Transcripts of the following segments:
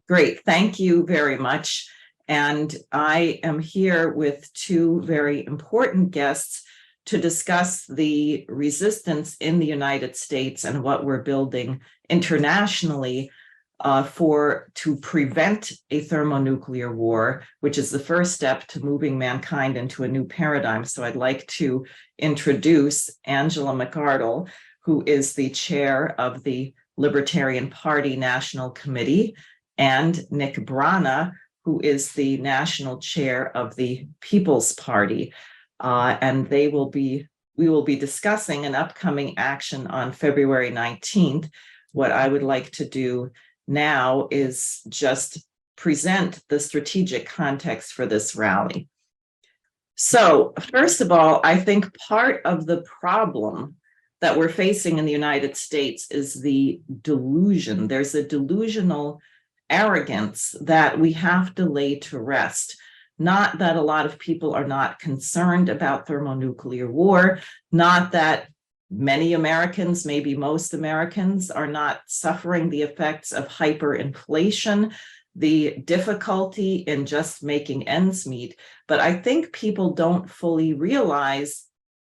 Great, thank you very much. And I am here with two very important guests to discuss the resistance in the United States and what we're building internationally to prevent a thermonuclear war, which is the first step to moving mankind into a new paradigm. So I'd like to introduce Angela McArdle, who is the chair of the Libertarian Party National Committee, and Nick Brana, who is the national chair of the People's Party. And we will be discussing an upcoming action on February 19th. What I would like to do now is just present the strategic context for this rally. So, first of all, I think part of the problem that we're facing in the United States is the delusion. There's a delusional arrogance that we have to lay to rest. Not that a lot of people are not concerned about thermonuclear war, not that many Americans, maybe most Americans, are not suffering the effects of hyperinflation, the difficulty in just making ends meet. But I think people don't fully realize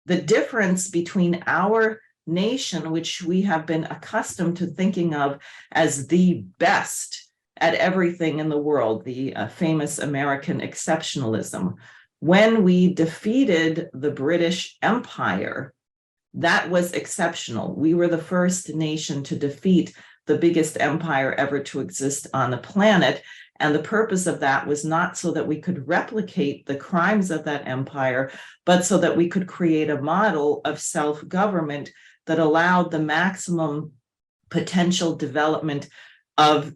the difference between our nation, which we have been accustomed to thinking of as the best at everything in the world, the famous American exceptionalism. When we defeated the British Empire, that was exceptional. We were the first nation to defeat the biggest empire ever to exist on the planet. And the purpose of that was not so that we could replicate the crimes of that empire, but so that we could create a model of self-government that allowed the maximum potential development of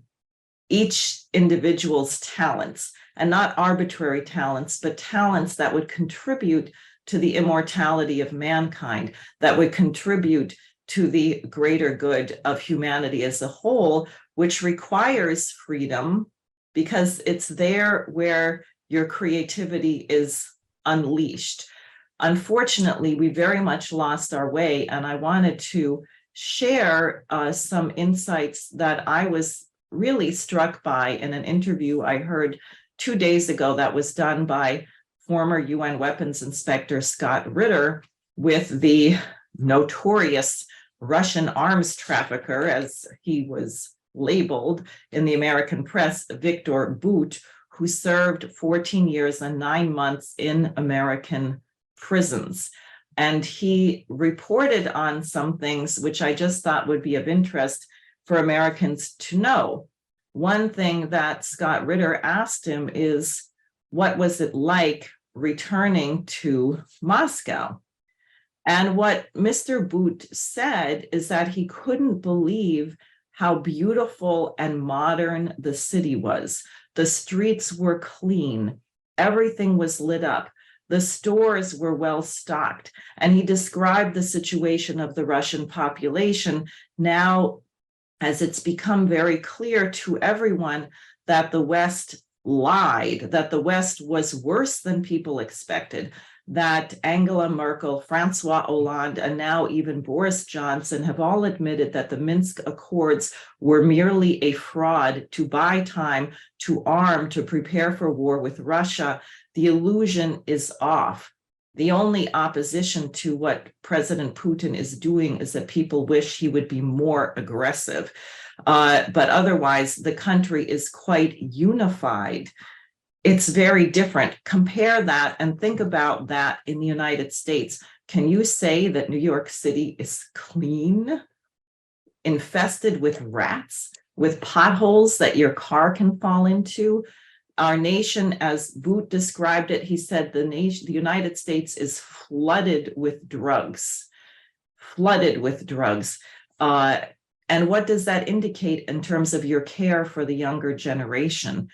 each individual's talents, and not arbitrary talents, but talents that would contribute to the immortality of mankind, that would contribute to the greater good of humanity as a whole, which requires freedom, because it's there where your creativity is unleashed. Unfortunately, we very much lost our way, and I wanted to share some insights that I was really struck by in an interview I heard 2 days ago that was done by former UN weapons inspector Scott Ritter with the notorious Russian arms trafficker, as he was labeled in the American press, Viktor Bout, who served 14 years and 9 months in American prisons. And he reported on some things which I just thought would be of interest for Americans to know. One thing that Scott Ritter asked him is, what was it like returning to Moscow? And what Mr. Bout said is that he couldn't believe how beautiful and modern the city was. The streets were clean, everything was lit up, the stores were well stocked. And he described the situation of the Russian population now, as it's become very clear to everyone that the West lied, that the West was worse than people expected, that Angela Merkel, Francois Hollande, and now even Boris Johnson have all admitted that the Minsk Accords were merely a fraud to buy time, to arm, to prepare for war with Russia. The illusion is off. The only opposition to what President Putin is doing is that people wish he would be more aggressive. But otherwise, the country is quite unified. It's very different. Compare that and think about that in the United States. Can you say that New York City is clean, infested with rats, with potholes that your car can fall into? Our nation, as Bout described it, he said the United States is flooded with drugs, flooded with drugs. And what does that indicate in terms of your care for the younger generation?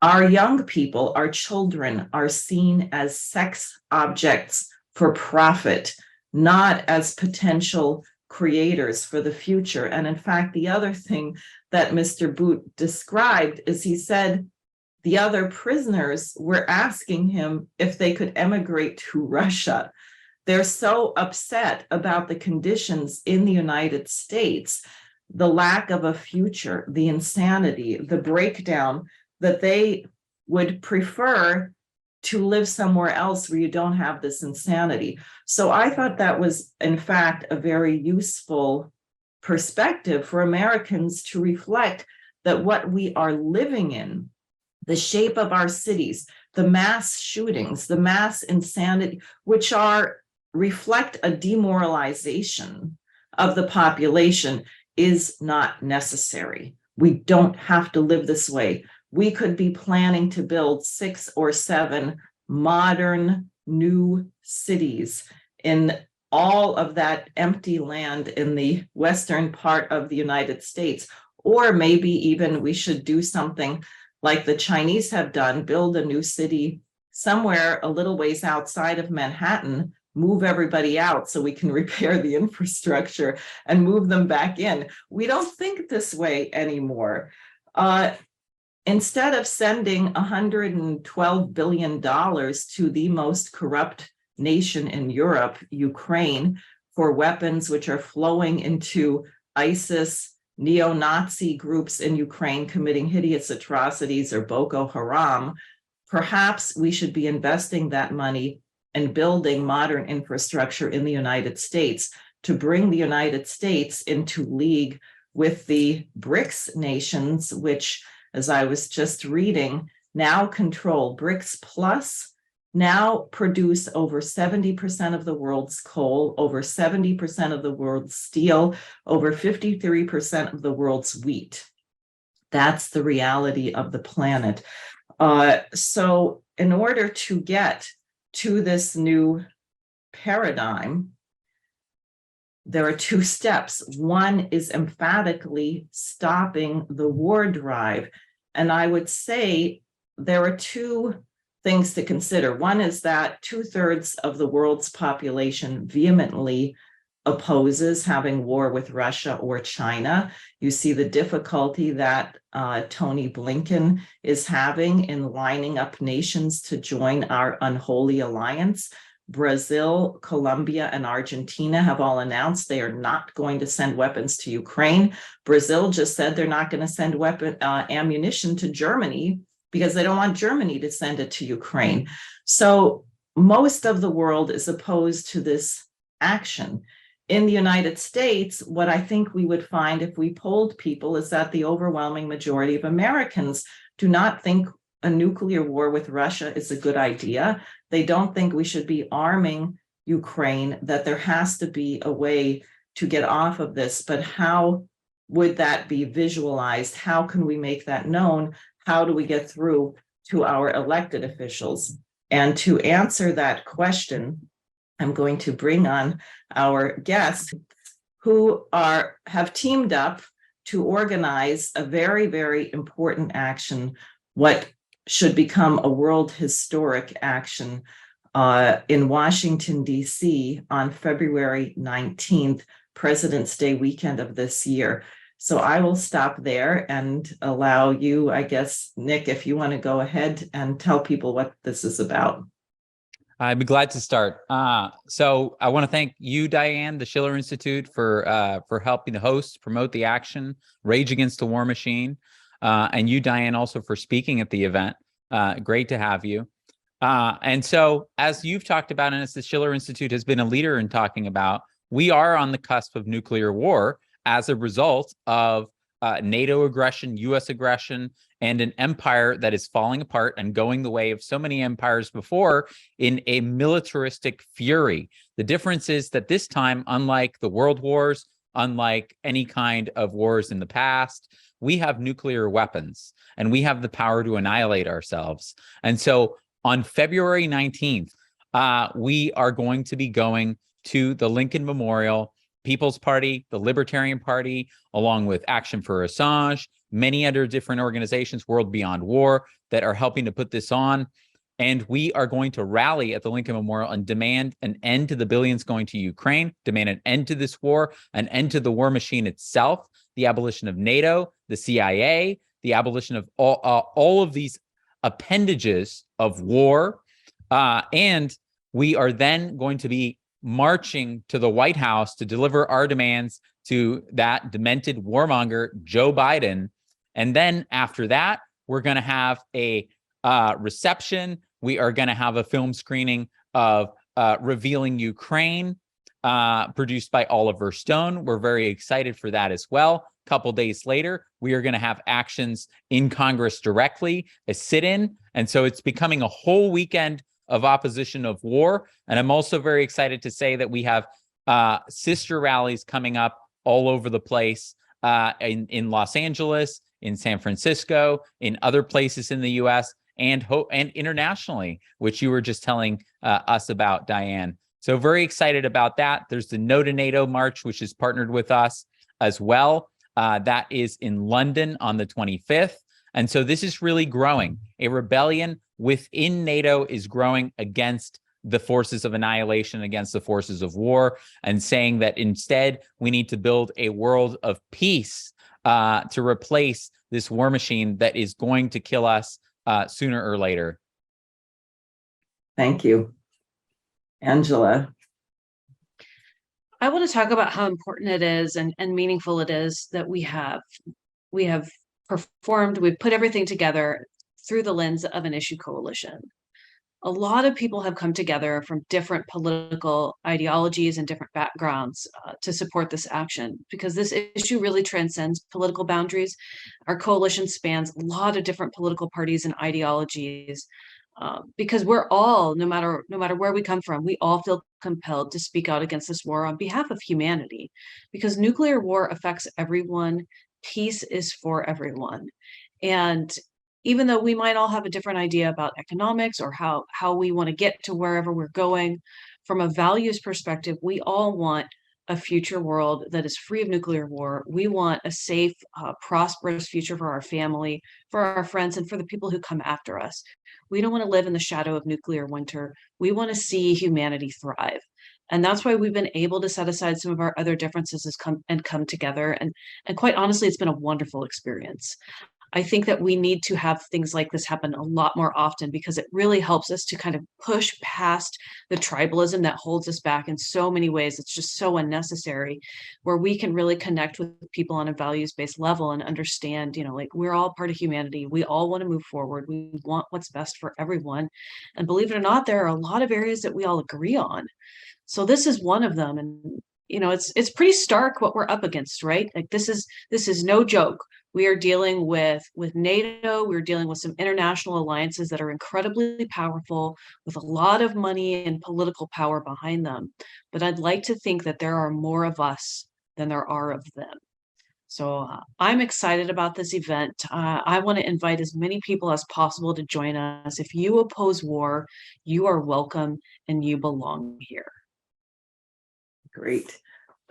Our young people, our children, are seen as sex objects for profit, not as potential creators for the future. And in fact, the other thing that Mr. Bout described is he said, the other prisoners were asking him if they could emigrate to Russia. They're so upset about the conditions in the United States the lack of a future, the insanity, the breakdown, that they would prefer to live somewhere else where you don't have this insanity. So I thought that was, in fact, a very useful perspective for Americans to reflect that what we are living in, the shape of our cities, the mass shootings, the mass insanity, which reflect a demoralization of the population, is not necessary. We don't have to live this way. We could be planning to build 6 or 7 modern new cities in all of that empty land in the western part of the United States. Or maybe even we should do something like the Chinese have done, build a new city somewhere a little ways outside of Manhattan, move everybody out so we can repair the infrastructure and move them back in. We don't think this way anymore. Instead of sending $112 billion to the most corrupt nation in Europe, Ukraine, for weapons which are flowing into ISIS, neo-Nazi groups in Ukraine committing hideous atrocities, or Boko Haram, perhaps we should be investing that money and building modern infrastructure in the United States to bring the United States into league with the BRICS nations, which, as I was just reading, now control BRICS Plus, now produce over 70% of the world's coal, over 70% of the world's steel, over 53% of the world's wheat. That's the reality of the planet. So in order to get to this new paradigm, there are 2 steps. One is emphatically stopping the war drive. And I would say there are 2 things to consider. One is that 2/3 of the world's population vehemently opposes having war with Russia or China. You see the difficulty that Tony Blinken is having in lining up nations to join our unholy alliance. Brazil, Colombia, and Argentina have all announced they are not going to send weapons to Ukraine. Brazil just said they're not going to send ammunition to Germany because they don't want Germany to send it to Ukraine. So most of the world is opposed to this action. In the United States, what I think we would find if we polled people is that the overwhelming majority of Americans do not think a nuclear war with Russia is a good idea. They don't think we should be arming Ukraine, that there has to be a way to get off of this. But how would that be visualized? How can we make that known? How do we get through to our elected officials? And to answer that question, I'm going to bring on our guests who have teamed up to organize a very, very important action, what should become a world historic action in Washington, D.C. on February 19th, President's Day weekend of this year. So I will stop there and allow you, I guess, Nick, if you want to go ahead and tell people what this is about. I'd be glad to start. So I want to thank you, Diane, the Schiller Institute, for helping the host promote the action, Rage Against the War Machine, and you, Diane, also for speaking at the event. Great to have you. And so, as you've talked about, and as the Schiller Institute has been a leader in talking about, we are on the cusp of nuclear war as a result of NATO aggression, U.S. aggression, and an empire that is falling apart and going the way of so many empires before in a militaristic fury. The difference is that this time, unlike the world wars, unlike any kind of wars in the past, we have nuclear weapons and we have the power to annihilate ourselves. And so on February 19th, we are going to be going to the Lincoln Memorial, People's Party, the Libertarian Party, along with Action for Assange, many other different organizations, World Beyond War, that are helping to put this on. And we are going to rally at the Lincoln Memorial and demand an end to the billions going to Ukraine, demand an end to this war, an end to the war machine itself, the abolition of NATO, the CIA, the abolition of all of these appendages of war. And we are then going to be marching to the White House to deliver our demands to that demented warmonger, Joe Biden. And then after that, we're going to have a reception. We are going to have a film screening of Revealing Ukraine, produced by Oliver Stone. We're very excited for that as well. A couple days later, we are going to have actions in Congress directly, a sit-in. And so it's becoming a whole weekend of opposition of war. And I'm also very excited to say that we have sister rallies coming up all over the place, in Los Angeles, in San Francisco, in other places in the US, and internationally, which you were just telling us about, Diane. So very excited about that. There's the No to NATO March, which is partnered with us as well. That is in London on the 25th. And so this is really growing. A rebellion within NATO is growing against the forces of annihilation, against the forces of war, and saying that instead we need to build a world of peace to replace this war machine that is going to kill us sooner or later. Thank you. Angela. I want to talk about how important it is and meaningful it is that we have performed, we've put everything together through the lens of an issue coalition. A lot of people have come together from different political ideologies and different backgrounds to support this action, because this issue really transcends political boundaries. Our coalition spans a lot of different political parties and ideologies, because we're all, no matter where we come from, we all feel compelled to speak out against this war on behalf of humanity, because nuclear war affects everyone. Peace is for everyone. And even though we might all have a different idea about economics or how we want to get to wherever we're going, from a values perspective, we all want a future world that is free of nuclear war. We want a safe, prosperous future for our family, for our friends, and for the people who come after us. We don't want to live in the shadow of nuclear winter. We want to see humanity thrive. And that's why we've been able to set aside some of our other differences and come together. And quite honestly, it's been a wonderful experience. I think that we need to have things like this happen a lot more often, because it really helps us to kind of push past the tribalism that holds us back in so many ways. It's just so unnecessary, where we can really connect with people on a values-based level and understand, like, we're all part of humanity. We all want to move forward. We want what's best for everyone. And believe it or not, there are a lot of areas that we all agree on. So this is one of them. And it's pretty stark what we're up against, right? Like, this is no joke. We are dealing with NATO. We're dealing with some international alliances that are incredibly powerful, with a lot of money and political power behind them. But I'd like to think that there are more of us than there are of them. So I'm excited about this event. I want to invite as many people as possible to join us. If you oppose war, you are welcome and you belong here. Great.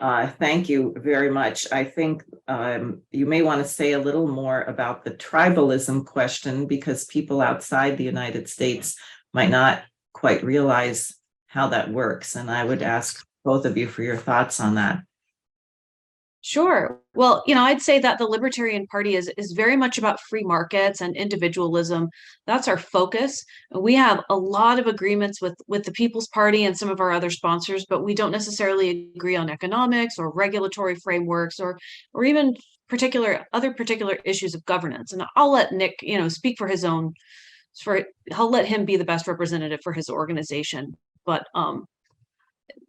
Thank you very much. I think you may want to say a little more about the tribalism question, because people outside the United States might not quite realize how that works. And I would ask both of you for your thoughts on that. Sure. Well, I'd say that the Libertarian Party is very much about free markets and individualism. That's our focus. We have a lot of agreements with the People's Party and some of our other sponsors, but we don't necessarily agree on economics or regulatory frameworks or even other particular issues of governance. And I'll let Nick, speak for his own. I'll let him be the best representative for his organization. But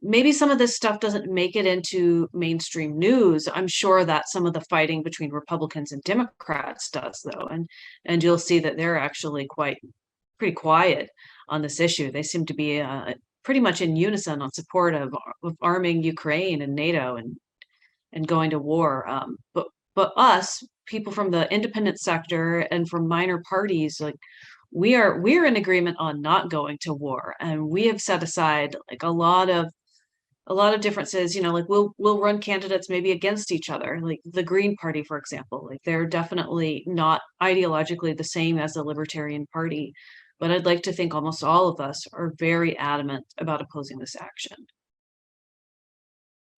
maybe some of this stuff doesn't make it into mainstream news. I'm sure that some of the fighting between Republicans and Democrats does, though. And you'll see that they're actually pretty quiet on this issue. They seem to be pretty much in unison on support of arming Ukraine and NATO and going to war. But us, people from the independent sector and from minor parties, like, we're in agreement on not going to war, and we have set aside like a lot of differences. Like, we'll run candidates maybe against each other, like the Green Party, for example. Like, they're definitely not ideologically the same as the Libertarian Party, but I'd like to think almost all of us are very adamant about opposing this action.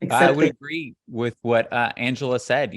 I Except would that agree with what Angela said.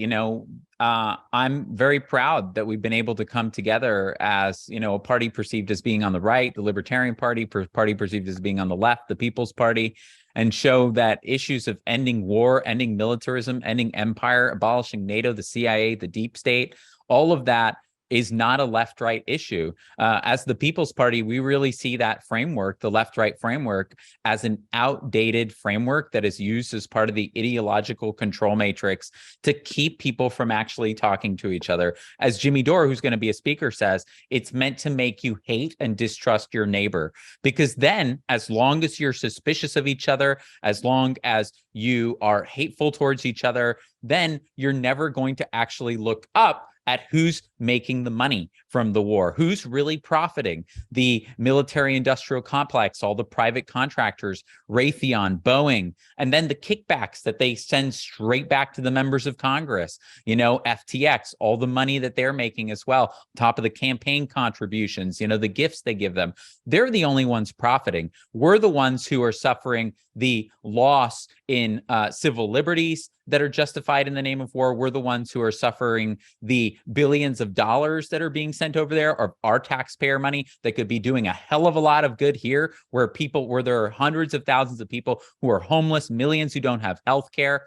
I'm very proud that we've been able to come together as, a party perceived as being on the right, the Libertarian Party, party perceived as being on the left, the People's Party, and show that issues of ending war, ending militarism, ending empire, abolishing NATO, the CIA, the deep state, all of that is not a left-right issue. As the People's Party, we really see that framework, the left-right framework, as an outdated framework that is used as part of the ideological control matrix to keep people from actually talking to each other. As Jimmy Dore, who's going to be a speaker, says, it's meant to make you hate and distrust your neighbor. Because then, as long as you're suspicious of each other, as long as you are hateful towards each other, then you're never going to actually look up at who's making the money from the war, who's really profiting. The military-industrial complex, all the private contractors, Raytheon, Boeing, and then the kickbacks that they send straight back to the members of Congress, FTX, all the money that they're making as well, top of the campaign contributions, the gifts they give them. They're the only ones profiting. We're the ones who are suffering the loss in civil liberties that are justified in the name of war. We're the ones who are suffering the billions of dollars that are being sent over there, or our taxpayer money that could be doing a hell of a lot of good here, where there are hundreds of thousands of people who are homeless, millions who don't have health care,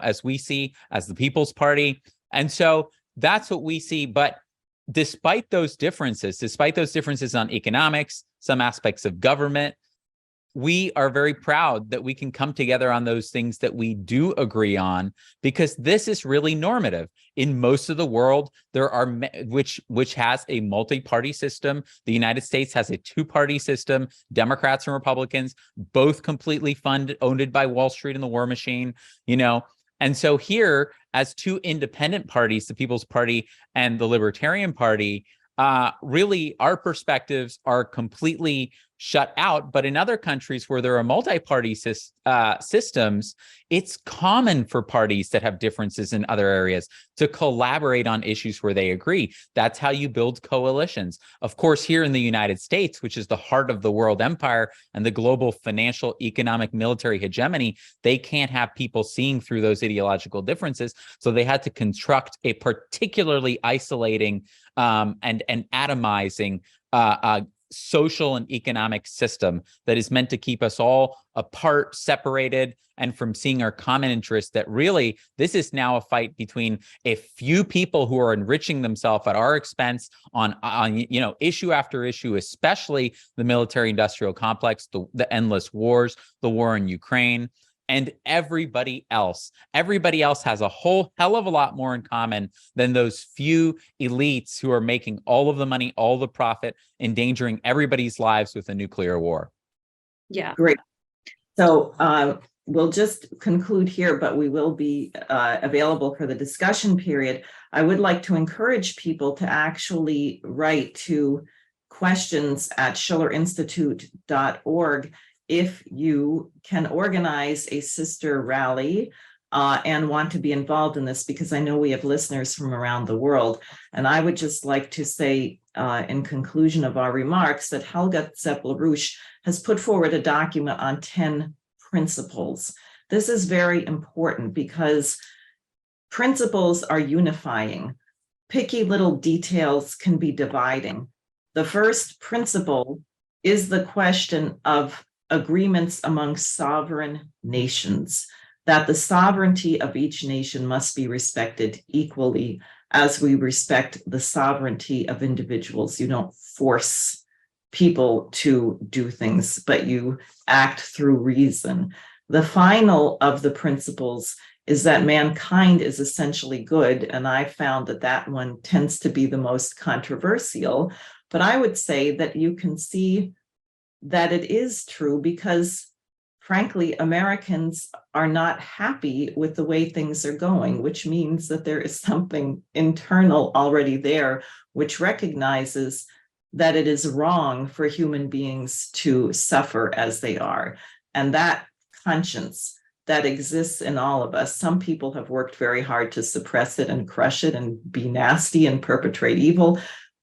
as we see as the People's Party. And so that's what we see. But despite those differences on economics, some aspects of government, we are very proud that we can come together on those things that we do agree on, because this is really normative. In most of the world, there are which has a multi-party system. The United States has a two-party system, Democrats and Republicans, both completely owned by Wall Street and the war machine, And so here, as two independent parties, the People's Party and the Libertarian Party, really our perspectives are completely shut out. But in other countries where there are multi-party systems, it's common for parties that have differences in other areas to collaborate on issues where they agree. That's how you build coalitions. Of course, here in the United States, which is the heart of the world empire and the global financial, economic, military hegemony, they can't have people seeing through those ideological differences. So they had to construct a particularly isolating and atomizing social and economic system that is meant to keep us all apart, separated, and from seeing our common interests. That really, this is now a fight between a few people who are enriching themselves at our expense on issue after issue, especially the military-industrial complex, the endless wars, the war in Ukraine. And everybody else has a whole hell of a lot more in common than those few elites who are making all of the money, all the profit, endangering everybody's lives with a nuclear war. Yeah. Great. So we'll just conclude here, but we will be available for the discussion period. I would like to encourage people to actually write to questions@schillerinstitute.org if you can organize a sister rally and want to be involved in this, because I know we have listeners from around the world. And I would just like to say in conclusion of our remarks that Helga Zepp-LaRouche has put forward a document on 10 principles. This is very important because principles are unifying. Picky little details can be dividing. The first principle is the question of agreements among sovereign nations, that the sovereignty of each nation must be respected equally as we respect the sovereignty of individuals. You don't force people to do things, but you act through reason. The final of the principles is that mankind is essentially good, and I found that one tends to be the most controversial, but I would say that you can see that it is true because, frankly, Americans are not happy with the way things are going, which means that there is something internal already there, which recognizes that it is wrong for human beings to suffer as they are. And that conscience that exists in all of us, some people have worked very hard to suppress it and crush it and be nasty and perpetrate evil,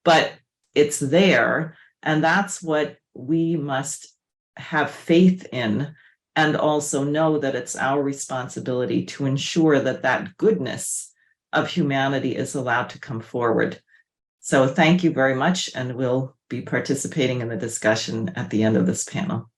but it's there. And that's what we must have faith in and also know that it's our responsibility to ensure that that goodness of humanity is allowed to come forward. So thank you very much, and we'll be participating in the discussion at the end of this panel.